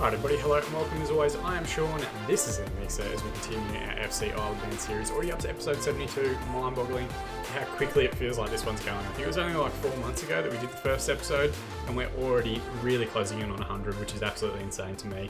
Alright everybody, hello and welcome as always. I am Sean, and this is in Mixer as we continue our FC Isle Band series. Already up to episode 72, mind-boggling how quickly it feels like this one's going. I think it was only like 4 months ago that we did the first episode, and we're already really closing in on 100, which is absolutely insane to me.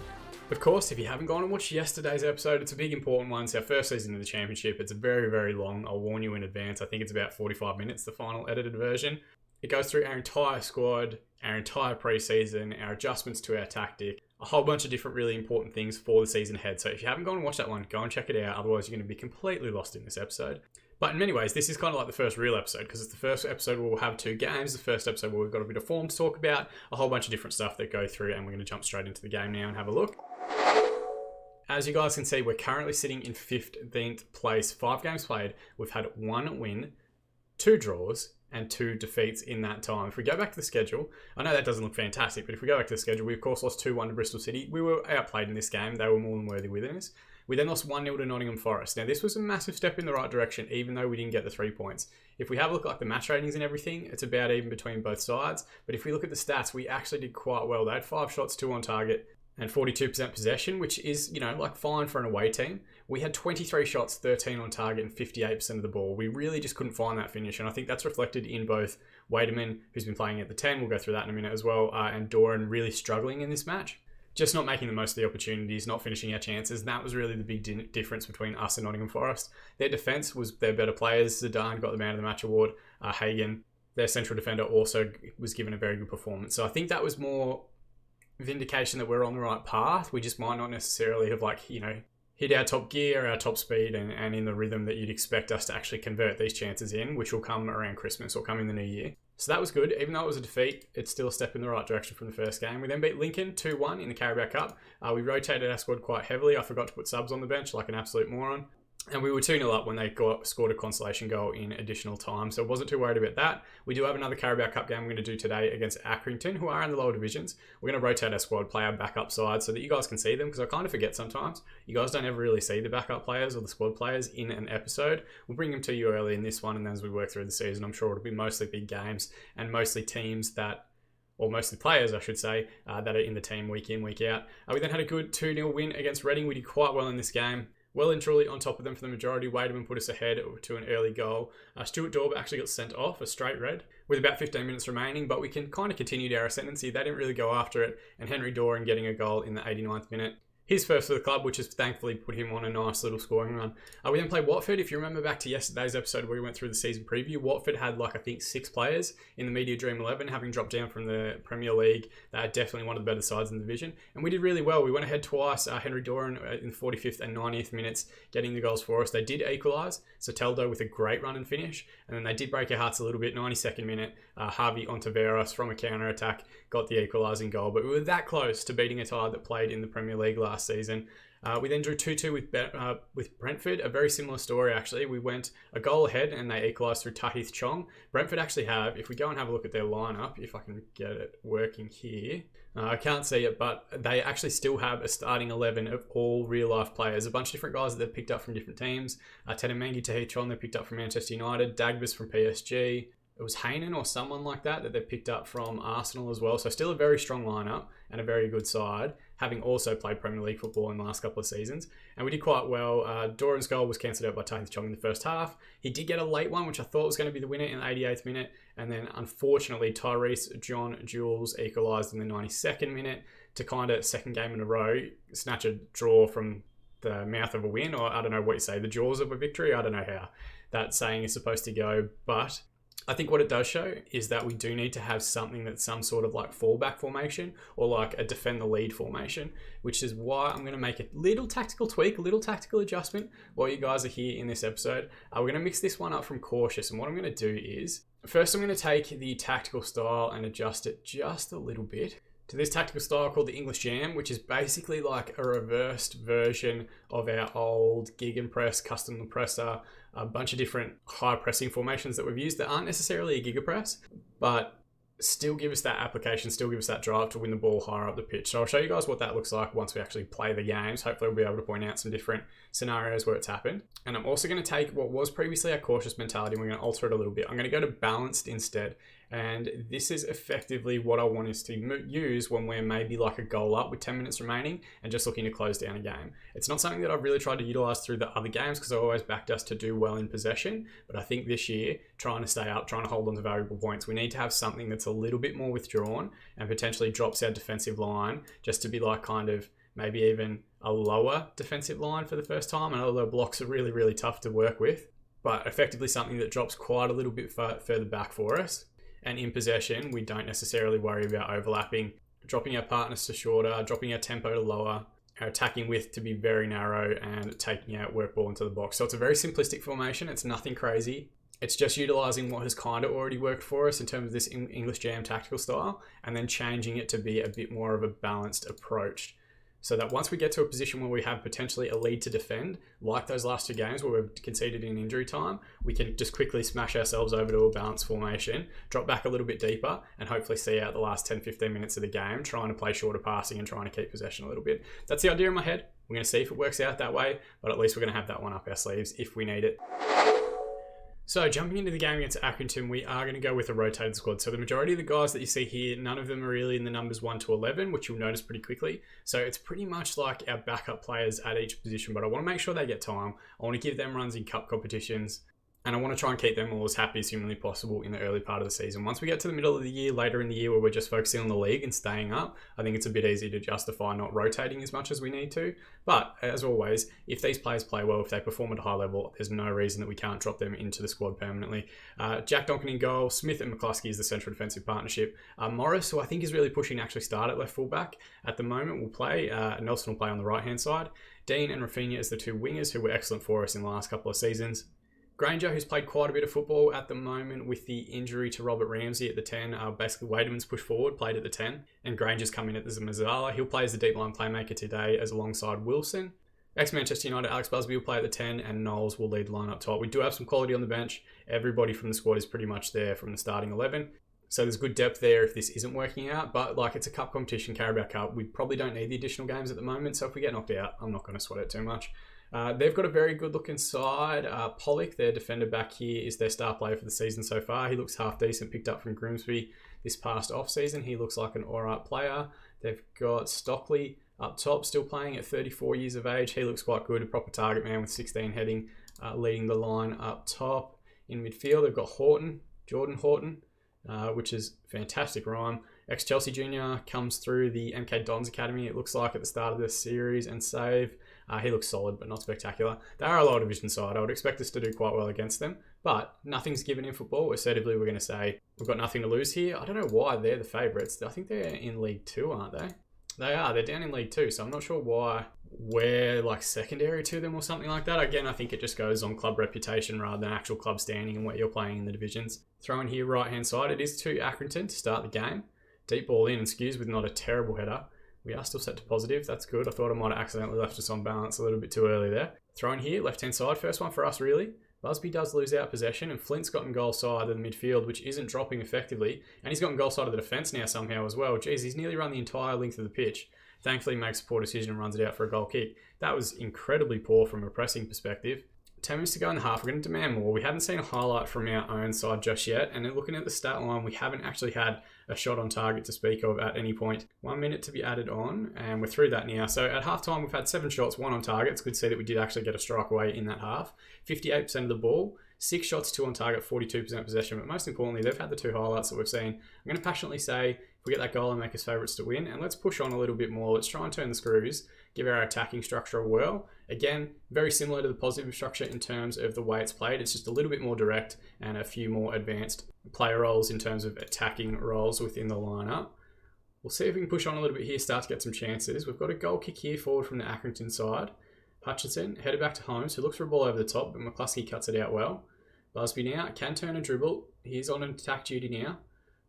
Of course, if you haven't gone and watched yesterday's episode, it's a big important one. It's our first season of the championship. It's very, very long. I'll warn you in advance. I think it's about 45 minutes, the final edited version. It goes through our entire squad, our entire pre-season, our adjustments to our tactic, a whole bunch of different really important things for the season ahead. So if you haven't gone and watched that one, go and check it out. Otherwise, you're going to be completely lost in this episode. But in many ways, this is kind of like the first real episode because it's the first episode where we'll have 2 games. The first episode where we've got a bit of form to talk about, a whole bunch of different stuff that go through, and we're going to jump straight into the game now and have a look. As you guys can see, we're currently sitting in 15th place. 5 games played. We've had 1 win, 2 draws, and 2 defeats in that time. If we go back to the schedule, I know that doesn't look fantastic, but if we go back to the schedule, we of course lost 2-1 to Bristol City. We were outplayed in this game. They were more than worthy within us. We then lost 1-0 to Nottingham Forest. Now, this was a massive step in the right direction, even though we didn't get the 3 points. If we have a look at like the match ratings and everything, it's about even between both sides. But if we look at the stats, we actually did quite well. They had 5 shots, 2 on target, and 42% possession, which is, like fine for an away team. We had 23 shots, 13 on target, and 58% of the ball. We really just couldn't find that finish, and I think that's reflected in both Wademan, who's been playing at the 10, we'll go through that in a minute as well, and Doran really struggling in this match. Just not making the most of the opportunities, not finishing our chances. And that was really the big difference between us and Nottingham Forest. Their defence was their better players. Zidane got the Man of the Match award. Hagen, their central defender, also was given a very good performance. So I think that was more vindication that we're on the right path. We just might not necessarily have hit our top gear, our top speed, and in the rhythm that you'd expect us to actually convert these chances in, which will come around Christmas or come in the new year. So that was good. Even though it was a defeat, it's still a step in the right direction from the first game. We then beat Lincoln 2-1 in the Carabao Cup. We rotated our squad quite heavily. I forgot to put subs on the bench like an absolute moron. And we were 2-0 up when they scored a consolation goal in additional time. So I wasn't too worried about that. We do have another Carabao Cup game we're going to do today against Accrington, who are in the lower divisions. We're going to rotate our squad, play our backup side so that you guys can see them, because I kind of forget sometimes. You guys don't ever really see the backup players or the squad players in an episode. We'll bring them to you early in this one, and then as we work through the season, I'm sure it'll be mostly big games and mostly teams or mostly players, I should say, that are in the team week in, week out. We then had a good 2-0 win against Reading. We did quite well in this game. Well and truly on top of them for the majority. Wademan put us ahead to an early goal. Stuart Daub actually got sent off, a straight red, with about 15 minutes remaining, but we can kind of continued our ascendancy. They didn't really go after it, and Henry Doran getting a goal in the 89th minute. His first for the club, which has thankfully put him on a nice little scoring run. We then played Watford. If you remember back to yesterday's episode where we went through the season preview, Watford had I think 6 players in the Media Dream 11, having dropped down from the Premier League. They are definitely one of the better sides in the division. And we did really well. We went ahead twice. Henry Doran in the 45th and 90th minutes getting the goals for us. They did equalise. So Teldo with a great run and finish. And then they did break our hearts a little bit. 92nd minute, Harvey Ontiveros from a counter-attack got the equalising goal. But we were that close to beating a side that played in the Premier League last season. We then drew 2-2 with Brentford. A very similar story, actually. We went a goal ahead and they equalised through Tahith Chong. Brentford actually have, if we go and have a look at their lineup, if I can get it working here. I can't see it, but they actually still have a starting 11 of all real-life players. A bunch of different guys that they've picked up from different teams. Tenemangi Tahith Chong they picked up from Manchester United. Dagbas from PSG. It was Hainan or someone like that they picked up from Arsenal as well. So still a very strong lineup and a very good side, having also played Premier League football in the last couple of seasons. And we did quite well. Doran's goal was cancelled out by Tahith Chong in the first half. He did get a late one, which I thought was going to be the winner in the 88th minute. And then unfortunately, Tyrese John Jules equalised in the 92nd minute to kind of second game in a row, snatch a draw from the mouth of a win, or I don't know what you say, the jaws of a victory. I don't know how that saying is supposed to go, but I think what it does show is that we do need to have something that's some sort of fallback formation or like a defend the lead formation, which is why I'm going to make a little tactical tweak, a little tactical adjustment while you guys are here in this episode. We're going to mix this one up from cautious, and what I'm going to do is, first I'm going to take the tactical style and adjust it just a little bit to this tactical style called the English Jam, which is basically like a reversed version of our old Gegenpress, custom presser, a bunch of different high pressing formations that we've used that aren't necessarily a Gigapress, but still give us that application, still give us that drive to win the ball higher up the pitch. So I'll show you guys what that looks like once we actually play the games. Hopefully we'll be able to point out some different scenarios where it's happened. And I'm also going to take what was previously our cautious mentality and we're going to alter it a little bit. I'm going to go to balanced instead. And this is effectively what I want us to use when we're maybe like a goal up with 10 minutes remaining and just looking to close down a game. It's not something that I've really tried to utilize through the other games because I always backed us to do well in possession. But I think this year, trying to stay up, trying to hold on to valuable points, we need to have something that's a little bit more withdrawn and potentially drops our defensive line just to be like kind of maybe even a lower defensive line for the first time. And although blocks are really, really tough to work with, but effectively something that drops quite a little bit further back for us. And in possession, we don't necessarily worry about overlapping, dropping our partners to shorter, dropping our tempo to lower, our attacking width to be very narrow, and taking out work ball into the box. So it's a very simplistic formation. It's nothing crazy. It's just utilizing what has kind of already worked for us in terms of this English Jam tactical style, and then changing it to be a bit more of a balanced approach. So that once we get to a position where we have potentially a lead to defend, like those last two games where we've conceded in injury time, we can just quickly smash ourselves over to a balanced formation, drop back a little bit deeper, and hopefully see out the last 10-15 minutes of the game, trying to play shorter passing and trying to keep possession a little bit. That's the idea in my head. We're going to see if it works out that way, but at least we're going to have that one up our sleeves if we need it. So jumping into the game against Accrington, we are going to go with a rotated squad. So the majority of the guys that you see here, none of them are really in the numbers 1 to 11, which you'll notice pretty quickly. So it's pretty much like our backup players at each position, but I want to make sure they get time. I want to give them runs in cup competitions, and I want to try and keep them all as happy as humanly possible in the early part of the season. Once we get to the middle of the year, later in the year, where we're just focusing on the league and staying up, I think it's a bit easier to justify not rotating as much as we need to. But as always, if these players play well, if they perform at a high level, there's no reason that we can't drop them into the squad permanently. Jack Donkin in goal, Smith and McCluskey is the central defensive partnership. Morris, who I think is really pushing to actually start at left fullback at the moment, will play. Nelson will play on the right-hand side. Dean and Rafinha as the two wingers who were excellent for us in the last couple of seasons. Granger, who's played quite a bit of football at the moment with the injury to Robert Ramsey at the 10. Basically, Wademan's pushed forward, played at the 10, and Granger's come in as a Mazzala. He'll play as the deep line playmaker today as alongside Wilson. Ex-Manchester United, Alex Busby will play at the 10, and Knowles will lead the line up top. We do have some quality on the bench. Everybody from the squad is pretty much there from the starting 11. So there's good depth there if this isn't working out, but like it's a cup competition, Carabao Cup. We probably don't need the additional games at the moment, so if we get knocked out, I'm not going to sweat it too much. They've got a very good looking side. Pollock, their defender back here, is their star player for the season so far. He looks half decent, picked up from Grimsby this past off-season. He looks like an alright player. They've got Stockley up top, still playing at 34 years of age. He looks quite good, a proper target man with 16 heading, leading the line up top. In midfield, they've got Jordan Horton, which is fantastic rhyme. Ex-Chelsea junior, comes through the MK Dons Academy, it looks like, at the start of the series and save. He looks solid, but not spectacular. They are a lower division side. I would expect us to do quite well against them, but nothing's given in football. Assertively, we're going to say we've got nothing to lose here. I don't know why they're the favourites. I think they're in League 2, aren't they? They are. They're down in League 2, so I'm not sure why we're like secondary to them or something like that. Again, I think it just goes on club reputation rather than actual club standing and what you're playing in the divisions. Throw in here right-hand side. It is to Accrington to start the game. Deep ball in and Skews with not a terrible header. We are still set to positive. That's good. I thought I might have accidentally left us on balance a little bit too early there. Throw in here, left-hand side. First one for us, really. Busby does lose out possession, and Flint's gotten goal side of the midfield, which isn't dropping effectively. And he's gotten goal side of the defence now somehow as well. Jeez, he's nearly run the entire length of the pitch. Thankfully, he makes a poor decision and runs it out for a goal kick. That was incredibly poor from a pressing perspective. 10 minutes to go in the half. We're going to demand more. We haven't seen a highlight from our own side just yet. And then looking at the stat line, we haven't actually had a shot on target to speak of at any point. 1 minute to be added on, and we're through that now. So at halftime, we've had 7 shots, 1 on target. It's good to see that we did actually get a strike away in that half. 58% of the ball, 6 shots, 2 on target, 42% possession. But most importantly, they've had the 2 highlights that we've seen. I'm going to passionately say, if we get that goal and make us favourites to win, and let's push on a little bit more. Let's try and turn the screws, give our attacking structure a whirl. Again, very similar to the positive structure in terms of the way it's played. It's just a little bit more direct and a few more advanced player roles in terms of attacking roles within the lineup. We'll see if we can push on a little bit here, start to get some chances. We've got a goal kick here forward from the Accrington side. Hutchinson headed back to Holmes, who looks for a ball over the top, but McCluskey cuts it out well. Busby now can turn and dribble. He's on an attack duty now.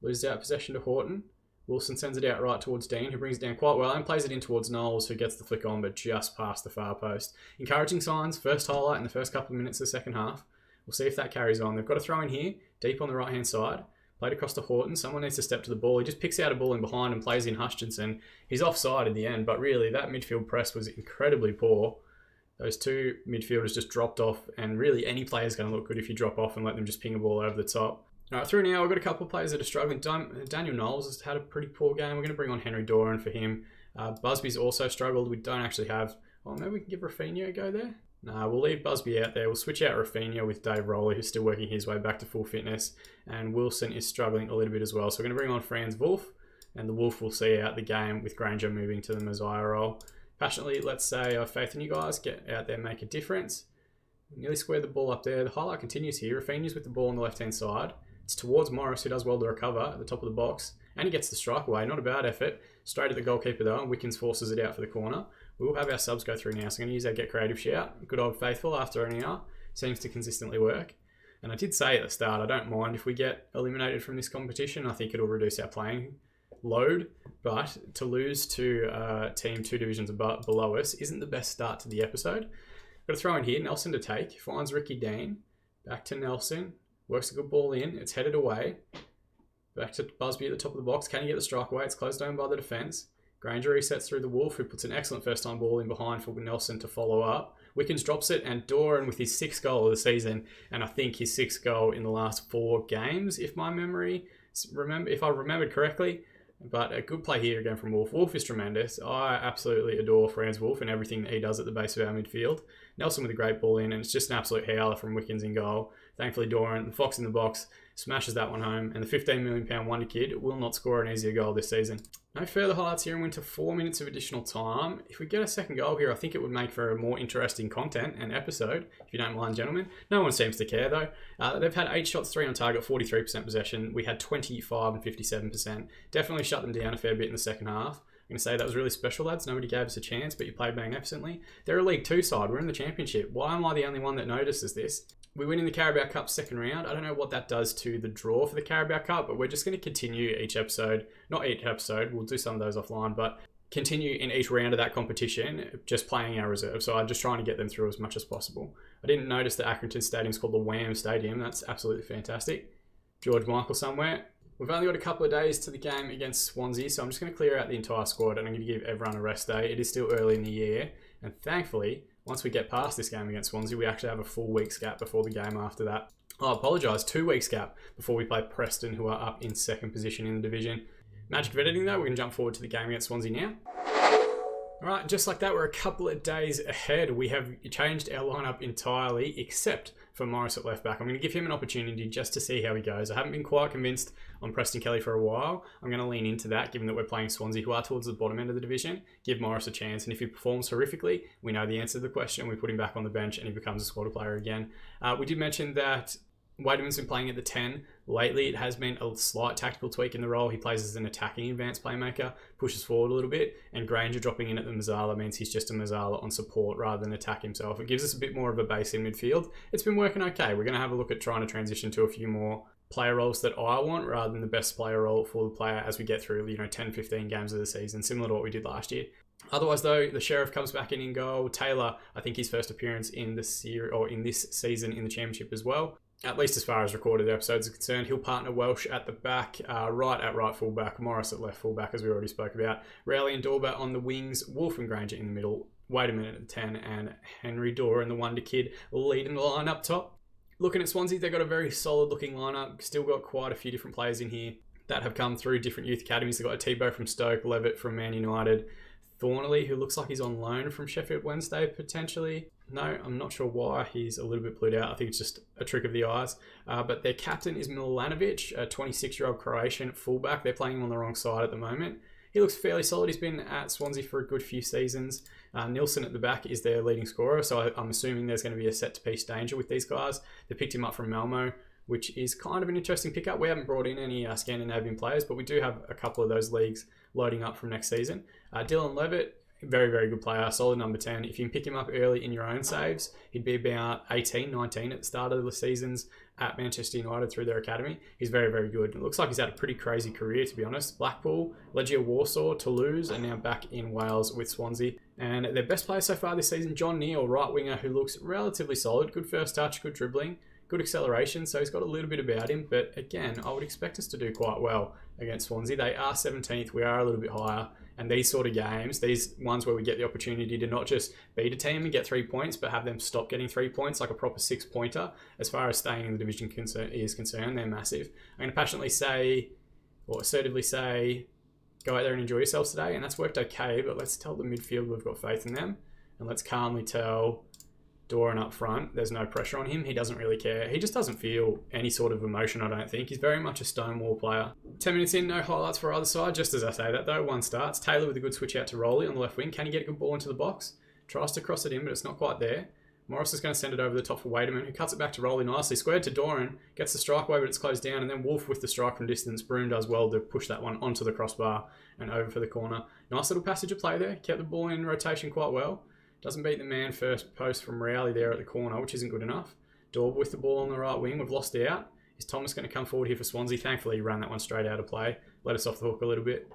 Loses out possession to Horton. Wilson sends it out right towards Dean, who brings it down quite well and plays it in towards Knowles, who gets the flick on, but just past the far post. Encouraging signs, first highlight in the first couple of minutes of the second half. We'll see if that carries on. They've got a throw in here, deep on the right-hand side. Played across to Horton. Someone needs to step to the ball. He just picks out a ball in behind and plays in Hutchinson. He's offside in the end, but really that midfield press was incredibly poor. Those 2 midfielders just dropped off, and really any player's going to look good if you drop off and let them just ping a ball over the top. All right, through now, we've got a couple of players that are struggling. Daniel Knowles has had a pretty poor game. We're going to bring on Henry Doran for him. Busby's also struggled. We don't actually have... Oh, maybe we can give Rafinha a go there? Nah, we'll leave Busby out there. We'll switch out Rafinha with Dave Rowley, who's still working his way back to full fitness. And Wilson is struggling a little bit as well. So we're going to bring on Franz Wolf. And the Wolf will see out the game with Granger moving to the Messiah role. Passionately, let's say I have faith in you guys. Get out there, make a difference. Nearly square the ball up there. The highlight continues here. Rafinha's with the ball on the left-hand side. It's towards Morris, who does well to recover at the top of the box. And he gets the strike away. Not a bad effort. Straight at the goalkeeper though, and Wickens forces it out for the corner. We will have our subs go through now, so I'm going to use our Get Creative shout. Good old Faithful after an hour. Seems to consistently work. And I did say at the start, I don't mind if we get eliminated from this competition. I think it'll reduce our playing load. But to lose to a team 2 divisions below us isn't the best start to the episode. Got to throw in here, Nelson to take. Finds Ricky Dean. Back to Nelson. Works a good ball in. It's headed away. Back to Busby at the top of the box. Can he get the strike away? It's closed down by the defence. Granger resets through the Wolf, who puts an excellent first-time ball in behind for Nelson to follow up. Wickens drops it, and Doran with his 6th goal of the season, and I think his 6th goal in the last 4 games, if I remembered correctly. But a good play here again from Wolf. Wolf is tremendous. I absolutely adore Franz Wolf and everything that he does at the base of our midfield. Nelson with a great ball in, and it's just an absolute howler from Wickens in goal. Thankfully, Doran, the Fox in the box, smashes that one home, and the £15 million wonder kid will not score an easier goal this season. No further highlights here and went to 4 minutes of additional time. If we get a second goal here, I think it would make for a more interesting content and episode, if you don't mind, gentlemen. No one seems to care, though. They've had 8 shots, 3 on target, 43% possession. We had 25 and 57%. Definitely shut them down a fair bit in the second half. I'm going to say that was really special, lads. Nobody gave us a chance, but you played magnificently. They're a League 2 side. We're in the Championship. Why am I the only one that notices this? We win in the Carabao Cup second round. I don't know what that does to the draw for the Carabao Cup, but we're just going to continue each episode. Not each episode, we'll do some of those offline, but continue in each round of that competition, just playing our reserve. So I'm just trying to get them through as much as possible. I didn't notice that Accrington Stadium is called the Wham Stadium. That's absolutely fantastic. George Michael somewhere. We've only got a couple of days to the game against Swansea, so I'm just going to clear out the entire squad and I'm going to give everyone a rest day. It is still early in the year, and thankfully, once we get past this game against Swansea, we actually have a full week's gap before the game after that. I apologise, 2 weeks gap before we play Preston, who are up in 2nd position in the division. Magic of editing though, we're going to jump forward to the game against Swansea now. Alright, just like that, we're a couple of days ahead. We have changed our lineup entirely, except for Morris at left back. I'm going to give him an opportunity just to see how he goes. I haven't been quite convinced on Preston Kelly for a while. I'm going to lean into that, given that we're playing Swansea, who are towards the bottom end of the division. Give Morris a chance, and if he performs horrifically, we know the answer to the question. We put him back on the bench, and he becomes a squad player again. We did mention that Wademan's been playing at the 10 lately. It has been a slight tactical tweak in the role. He plays as an attacking advanced playmaker, pushes forward a little bit, and Granger dropping in at the Mazzala means he's just a Mazzala on support rather than attack himself. It gives us a bit more of a base in midfield. It's been working okay. We're going to have a look at trying to transition to a few more player roles that I want rather than the best player role for the player as we get through 10, 15 games of the season, similar to what we did last year. Otherwise, though, the Sheriff comes back in goal. Taylor, I think his first appearance in the series or in this season in the Championship as well. At least as far as recorded episodes are concerned. He'll partner Welsh at the back, right at right fullback, Morris at left fullback, as we already spoke about. Rowley and Dorber on the wings, Wolf and Granger in the middle. Wait a minute at the 10, and Henry Doran, the wonder kid, leading the line up top. Looking at Swansea, they've got a very solid looking lineup. Still got quite a few different players in here that have come through different youth academies. They've got a Tebow from Stoke, Levitt from Man United, Thornley, who looks like he's on loan from Sheffield Wednesday, potentially. No, I'm not sure why he's a little bit blued out. I think it's just a trick of the eyes. But their captain is Milanovic, a 26-year-old Croatian fullback. They're playing him on the wrong side at the moment. He looks fairly solid. He's been at Swansea for a good few seasons. Nilsson at the back is their leading scorer, so I'm assuming there's going to be a set-to-piece danger with these guys. They picked him up from Malmo, which is kind of an interesting pickup. We haven't brought in any Scandinavian players, but we do have a couple of those leagues loading up from next season. Dylan Levitt, very, very good player, solid number 10. If you can pick him up early in your own saves, he'd be about 18, 19 at the start of the seasons at Manchester United through their academy. He's very, very good. It looks like he's had a pretty crazy career, to be honest. Blackpool, Legia Warsaw, Toulouse, and now back in Wales with Swansea. And their best player so far this season, John Neal, right winger, who looks relatively solid. Good first touch, good dribbling, good acceleration, so he's got a little bit about him. But again, I would expect us to do quite well against Swansea. They are 17th, we are a little bit higher. And these sort of games, these ones where we get the opportunity to not just beat a team and get 3 points, but have them stop getting 3 points, like a proper 6-pointer, as far as staying in the division is concerned, they're massive. I'm going to passionately say, or assertively say, go out there and enjoy yourselves today. And that's worked okay, but let's tell the midfield we've got faith in them. And let's calmly tell Doran up front, there's no pressure on him. He doesn't really care. He just doesn't feel any sort of emotion, I don't think. He's very much a stonewall player. 10 minutes in, no highlights for either side. Just as I say that though, one starts. Taylor with a good switch out to Rowley on the left wing. Can he get a good ball into the box? Tries to cross it in, but it's not quite there. Morris is going to send it over the top for Wademan, who cuts it back to Rowley nicely. Squared to Doran, gets the strike away, but it's closed down. And then Wolf with the strike from distance. Broom does well to push that one onto the crossbar and over for the corner. Nice little passage of play there. Kept the ball in rotation quite well. Doesn't beat the man first post from Rowley there at the corner, which isn't good enough. Dorb with the ball on the right wing. We've lost out. Is Thomas going to come forward here for Swansea? Thankfully, he ran that one straight out of play. Let us off the hook a little bit.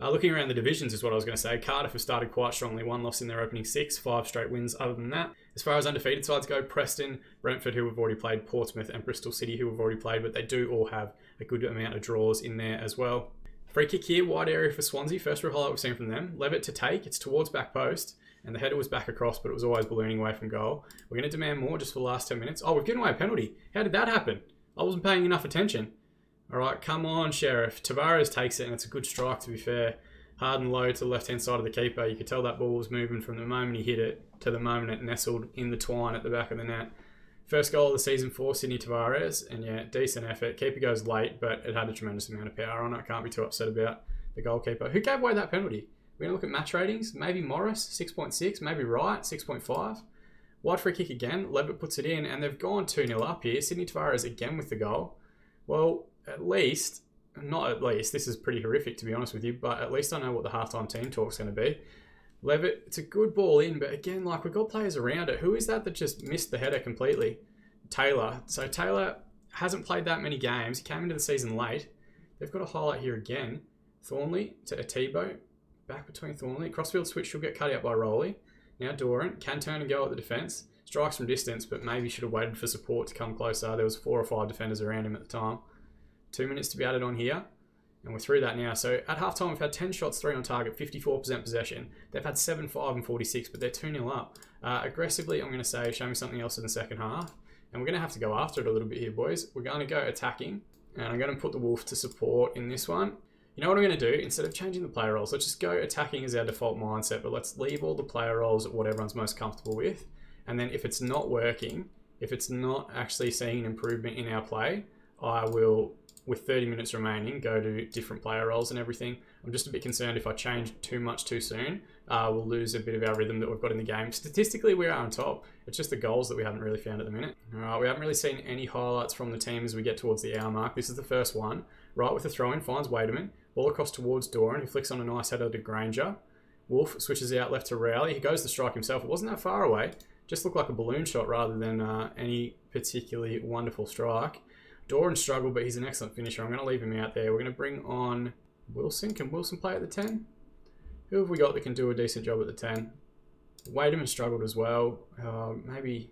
Looking around the divisions is what I was going to say. Cardiff have started quite strongly. 1 loss in their opening 6, 5 straight wins other than that. As far as undefeated sides go, Preston, Brentford, who we've already played, Portsmouth and Bristol City, who we've already played, but they do all have a good amount of draws in there as well. Free kick here, wide area for Swansea. First real highlight we've seen from them. Levitt to take. It's towards back post. And the header was back across, but it was always ballooning away from goal. We're going to demand more just for the last 10 minutes. Oh, we've given away a penalty. How did that happen? I wasn't paying enough attention. All right, come on, Sheriff. Tavares takes it, and it's a good strike, to be fair. Hard and low to the left-hand side of the keeper. You could tell that ball was moving from the moment he hit it to the moment it nestled in the twine at the back of the net. First goal of the season for Sydney Tavares, and yeah, decent effort. Keeper goes late, but it had a tremendous amount of power on it. Can't be too upset about the goalkeeper. Who gave away that penalty? We're going to look at match ratings. Maybe Morris, 6.6. Maybe Wright, 6.5. Wide free kick again. Levitt puts it in, and they've gone 2-0 up here. Sydney Tavares again with the goal. Well, not at least, this is pretty horrific to be honest with you, but at least I know what the halftime team talk's going to be. Levitt, it's a good ball in, but again, like, we've got players around it. Who is that just missed the header completely? Taylor. So Taylor hasn't played that many games. He came into the season late. They've got a highlight here again. Thornley to Atibo. Back between Thornley. Crossfield switch, she'll get cut out by Rowley. Now Doran can turn and go at the defence. Strikes from distance, but maybe should have waited for support to come closer. There was 4 or 5 defenders around him at the time. 2 minutes to be added on here. And we're through that now. So at halftime, we've had 10 shots, 3 on target, 54% possession. They've had 7, 5 and 46, but they're 2-0 up. Aggressively, I'm going to say, show me something else in the second half. And we're going to have to go after it a little bit here, boys. We're going to go attacking. And I'm going to put the Wolf to support in this one. You know what I'm going to do? Instead of changing the player roles, let's just go attacking as our default mindset, but let's leave all the player roles at what everyone's most comfortable with. And then if it's not working, if it's not actually seeing an improvement in our play, I will, with 30 minutes remaining, go to different player roles and everything. I'm just a bit concerned if I change too much too soon, we'll lose a bit of our rhythm that we've got in the game. Statistically, we are on top. It's just the goals that we haven't really found at the minute. All right, we haven't really seen any highlights from the team as we get towards the hour mark. This is the first one. Right with the throw-in, finds Wademan. Ball across towards Doran, who flicks on a nice header to Granger. Wolf switches out left to Rowley. He goes to strike himself. It wasn't that far away. Just looked like a balloon shot rather than any particularly wonderful strike. Doran struggled, but he's an excellent finisher. I'm going to leave him out there. We're going to bring on Wilson. Can Wilson play at the 10? Who have we got that can do a decent job at the 10? Wademan struggled as well. Maybe...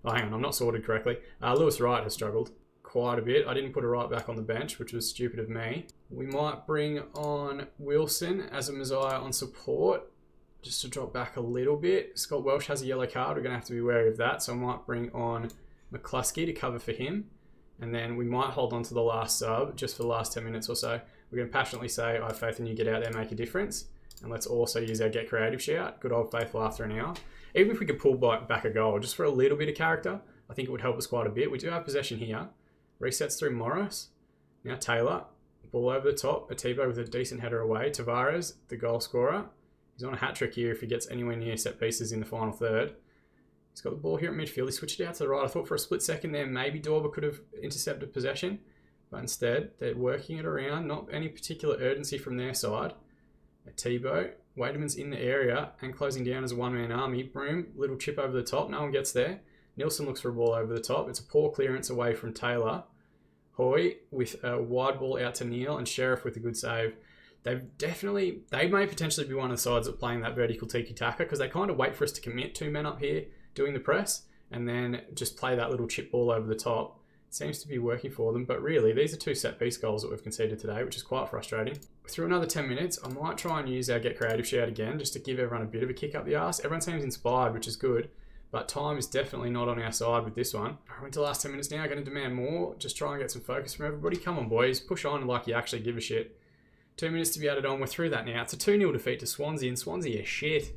Oh, hang on. I'm not sorted correctly. Lewis Wright has struggled quite a bit. I didn't put a right back on the bench, which was stupid of me. We might bring on Wilson as a Messiah on support, just to drop back a little bit. Scott Welsh has a yellow card. We're going to have to be wary of that. So I might bring on McCluskey to cover for him. And then we might hold on to the last sub just for the last 10 minutes or so. We're going to passionately say, I have faith in you, get out there, make a difference. And let's also use our get creative shout. Good old faithful after an hour. Even if we could pull back a goal, just for a little bit of character, I think it would help us quite a bit. We do have possession here. Resets through Morris. Now Taylor. Ball over the top. Atibo with a decent header away. Tavares, the goal scorer. He's on a hat-trick here if he gets anywhere near set pieces in the final third. He's got the ball here at midfield. He switched it out to the right. I thought for a split second there, maybe Dorber could have intercepted possession. But instead, they're working it around. Not any particular urgency from their side. Atibo. Wademan's in the area and closing down as a one-man army. Broom, little chip over the top. No one gets there. Nielsen looks for a ball over the top. It's a poor clearance away from Taylor. Hoy with a wide ball out to Neil, and Sheriff with a good save. They may potentially be one of the sides that are playing that vertical tiki-taka, because they kind of wait for us to commit 2 men up here doing the press and then just play that little chip ball over the top. Seems to be working for them, but really these are 2 set piece goals that we've conceded today, which is quite frustrating. Through another 10 minutes, I might try and use our get creative shout again, just to give everyone a bit of a kick up the arse. Everyone seems inspired, which is good, but time is definitely not on our side with this one. I went to the last 10 minutes now, going to demand more, just try and get some focus from everybody. Come on boys, push on like you actually give a shit. 2 minutes to be added on, we're through that now. It's a 2-0 defeat to Swansea, and Swansea are shit.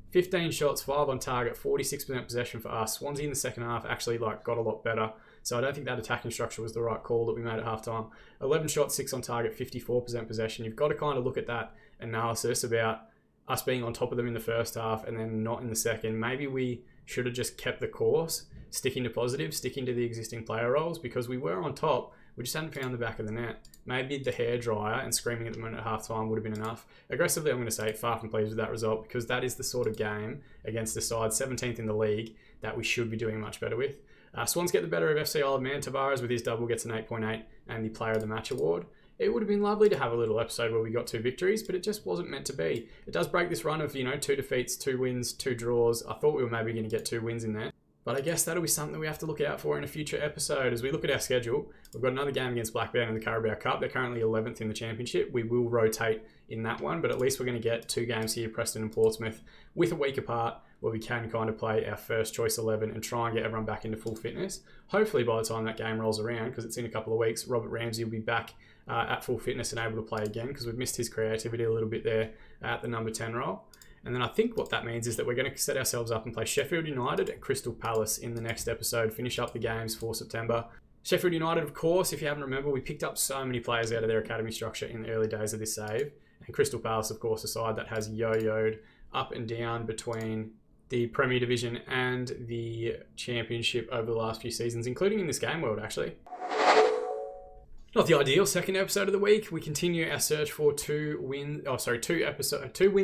15 shots, 5 on target, 46% possession for us. Swansea in the second half actually got a lot better. So I don't think that attacking structure was the right call that we made at halftime. 11 shots, 6 on target, 54% possession. You've got to kind of look at that analysis about us being on top of them in the first half and then not in the second. Maybe we should have just kept the course, sticking to positives, sticking to the existing player roles, because we were on top. We just hadn't found the back of the net. Maybe the hairdryer and screaming at the moment at halftime would have been enough. Aggressively, I'm going to say far from pleased with that result, because that is the sort of game against the side 17th in the league that we should be doing much better with. Swans get the better of FC Isle of Man. Tavares with his double gets an 8.8 and the Player of the Match award. It would have been lovely to have a little episode where we got 2 victories, but it just wasn't meant to be. It does break this run of 2 defeats, 2 wins, 2 draws. I thought we were maybe going to get 2 wins in there. But I guess that'll be something we have to look out for in a future episode. As we look at our schedule, we've got another game against Blackburn in the Carabao Cup. They're currently 11th in the championship. We will rotate in that one, but at least we're going to get 2 games here, Preston and Portsmouth, with a week apart, where we can kind of play our first choice 11 and try and get everyone back into full fitness. Hopefully by the time that game rolls around, because it's in a couple of weeks, Robert Ramsey will be back at full fitness and able to play again, because we've missed his creativity a little bit there at the number 10 role. And then I think what that means is that we're going to set ourselves up and play Sheffield United and Crystal Palace in the next episode, finish up the games for September. Sheffield United, of course, if you haven't remembered, we picked up so many players out of their academy structure in the early days of this save. And Crystal Palace, of course, a side that has yo-yoed up and down between the Premier Division and the Championship over the last few seasons, including in this game world, actually. Not the ideal second episode of the week. We continue our search for 2 wins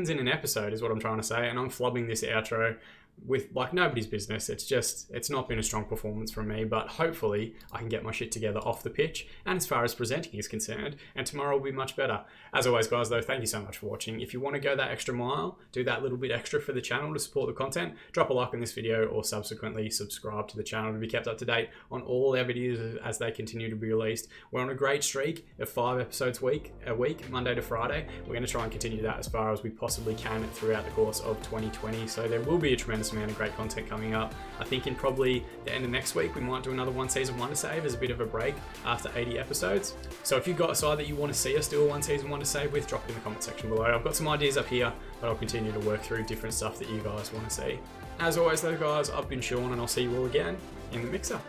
in an episode is what I'm trying to say, and I'm flubbing this outro with like nobody's business. It's not been a strong performance from me, but hopefully I can get my shit together off the pitch and as far as presenting is concerned, and tomorrow will be much better. As always, guys, though, thank you so much for watching. If you want to go that extra mile, do that little bit extra for the channel to support the content, drop a like on this video or subsequently subscribe to the channel to be kept up to date on all our videos as they continue to be released. We're on a great streak of 5 episodes a week, Monday to Friday. We're going to try and continue that as far as we possibly can throughout the course of 2020. So there will be a tremendous amount of great content coming up. I think in probably the end of next week, we might do another One Season Wonder Save as a bit of a break after 80 episodes. So if you've got a side that you want to see us do a One Season Wonder Save with, drop it in the comment section below. I've got some ideas up here, but I'll continue to work through different stuff that you guys want to see. As always though, guys, I've been Sean and I'll see you all again in the mixer.